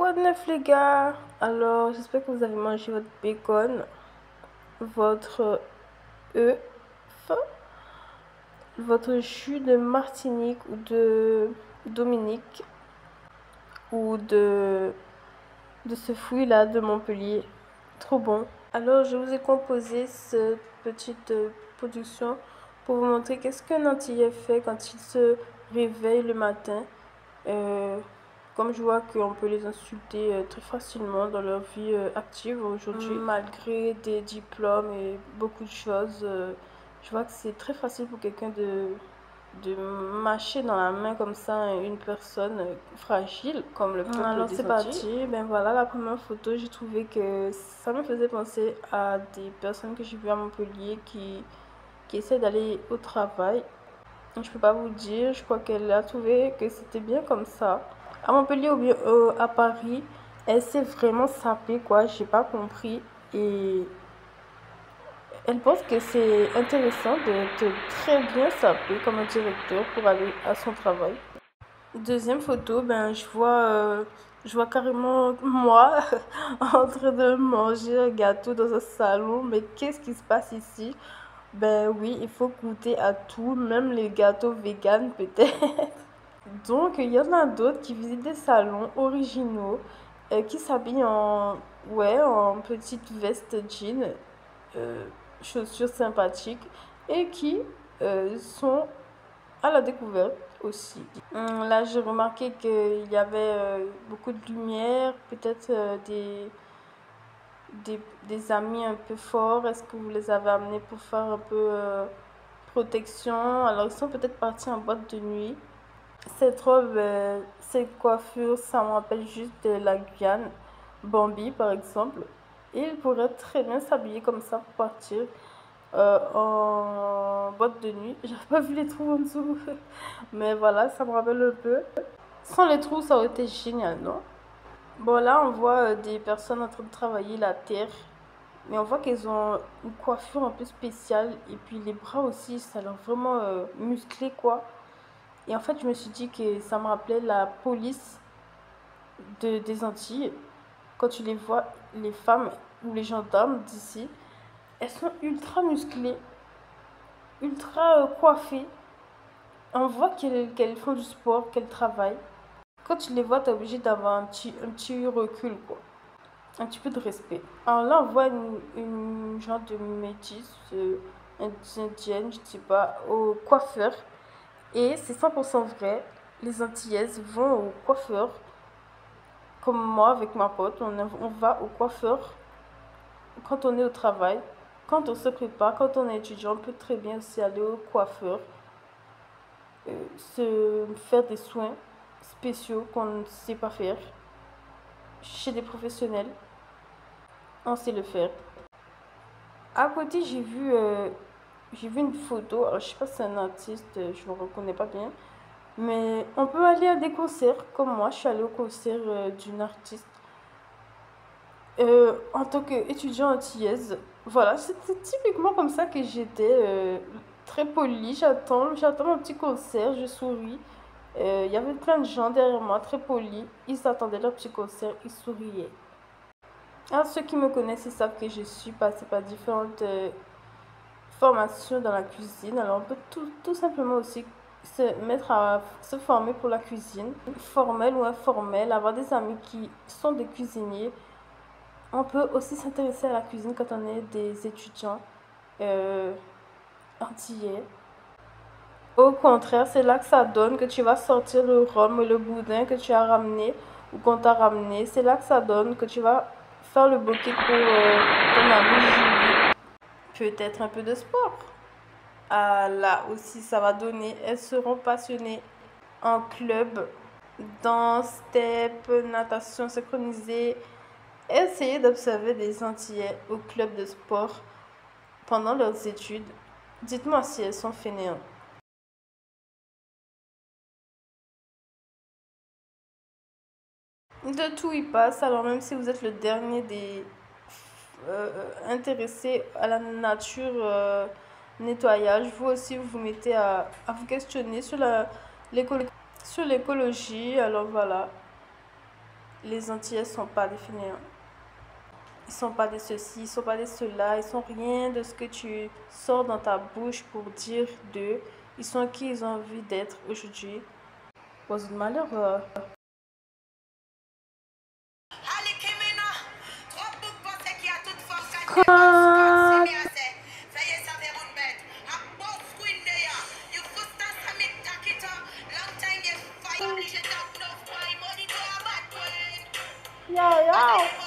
Quoi de neuf les gars? Alors j'espère que vous avez mangé votre bacon, votre œuf, votre jus de Martinique ou de Dominique ou de ce fruit là de Montpellier. Trop bon. Alors je vous ai composé cette petite production pour vous montrer qu'est-ce qu'un Antillais fait quand il se réveille le matin. Comme je vois qu'on peut les insulter très facilement dans leur vie active aujourd'hui, malgré des diplômes et beaucoup de choses, je vois que c'est très facile pour quelqu'un de mâcher dans la main comme ça une personne fragile comme le peuple. Alors c'est parti, ben voilà la première photo, j'ai trouvé que ça me faisait penser à des personnes que j'ai vues à Montpellier qui essaient d'aller au travail. Je peux pas vous dire, je crois qu'elle a trouvé que c'était bien comme ça. À Montpellier ou bien à Paris, elle s'est vraiment sapée quoi, j'ai pas compris. Et elle pense que c'est intéressant d'être très bien sapée comme un directeur pour aller à son travail. Deuxième photo, ben je vois carrément moi en train de manger un gâteau dans un salon. Mais qu'est-ce qui se passe ici? Ben oui, il faut goûter à tout, même les gâteaux véganes peut-être. Donc, il y en a d'autres qui visitent des salons originaux, qui s'habillent ouais, en petite veste jean, euh, chaussures sympathiques, et qui sont à la découverte aussi. Là, j'ai remarqué qu'il y avait beaucoup de lumière, peut-être des amis un peu forts. Est-ce que vous les avez amenés pour faire un peu protection? Alors, ils sont peut-être partis en boîte de nuit. Cette robe, cette coiffure, ça me rappelle juste de la Guyane, Bambi par exemple. Il pourrait très bien s'habiller comme ça pour partir en boîte de nuit. J'avais pas vu les trous en dessous, mais voilà, ça me rappelle un peu. Sans les trous, ça aurait été génial, non? Bon, là, on voit des personnes en train de travailler la terre, mais on voit qu'elles ont une coiffure un peu spéciale et puis les bras aussi, ça a l'air vraiment musclé quoi. Et en fait, je me suis dit que ça me rappelait la police des Antilles. Quand tu les vois, les femmes ou les gendarmes d'ici, elles sont ultra musclées, ultra coiffées. On voit qu'elles font du sport, qu'elles travaillent. Quand tu les vois, tu es obligé d'avoir un petit recul, quoi. Un petit peu de respect. Alors là, on voit une genre de métisse, indienne, je ne sais pas, au coiffeur. Et c'est 100% vrai, les Antillaises vont au coiffeur. Comme moi, avec ma pote, on va au coiffeur quand on est au travail. Quand on se prépare, quand on est étudiant, on peut très bien aussi aller au coiffeur, se faire des soins spéciaux qu'on ne sait pas faire. Chez des professionnels, on sait le faire. À côté, j'ai vu une photo. Alors, je sais pas si c'est un artiste, je ne le reconnais pas bien. Mais on peut aller à des concerts, comme moi, je suis allée au concert d'une artiste en tant qu'étudiant antillaise. Voilà, c'était typiquement comme ça que j'étais, très polie. J'attends mon petit concert, je souris. Il y avait plein de gens derrière moi, très polis. Ils attendaient leur petit concert, ils souriaient. Alors, ceux qui me connaissent, ils savent que je suis passée par différentes formations dans la cuisine. Alors, on peut tout simplement aussi se mettre à se former pour la cuisine, formelle ou informelle, avoir des amis qui sont des cuisiniers. On peut aussi s'intéresser à la cuisine quand on est des étudiants euh, antillais. Au contraire, c'est là que ça donne que tu vas sortir le rhum et le boudin que tu as ramené ou qu'on t'a ramené. C'est là que ça donne que tu vas faire le bouquet pour ton ami Julie. Peut-être un peu de sport. Ah là aussi, ça va donner. Elles seront passionnées en club, danse, step, natation synchronisée. Essayez d'observer des Antillais au club de sport pendant leurs études. Dites-moi si elles sont fainéantes. De tout y passe, alors même si vous êtes le dernier des intéressés à la nature, nettoyage, vous aussi vous vous mettez à vous questionner sur l'écologie. Alors voilà, Les Antillais sont pas des fainéants. Ils sont pas des ceci, ils sont pas des cela, ils sont rien de ce que tu sors dans ta bouche pour dire d'eux. Ils sont qui ils ont envie d'être aujourd'hui. Aux malheureux. Quoi? Yo, yo.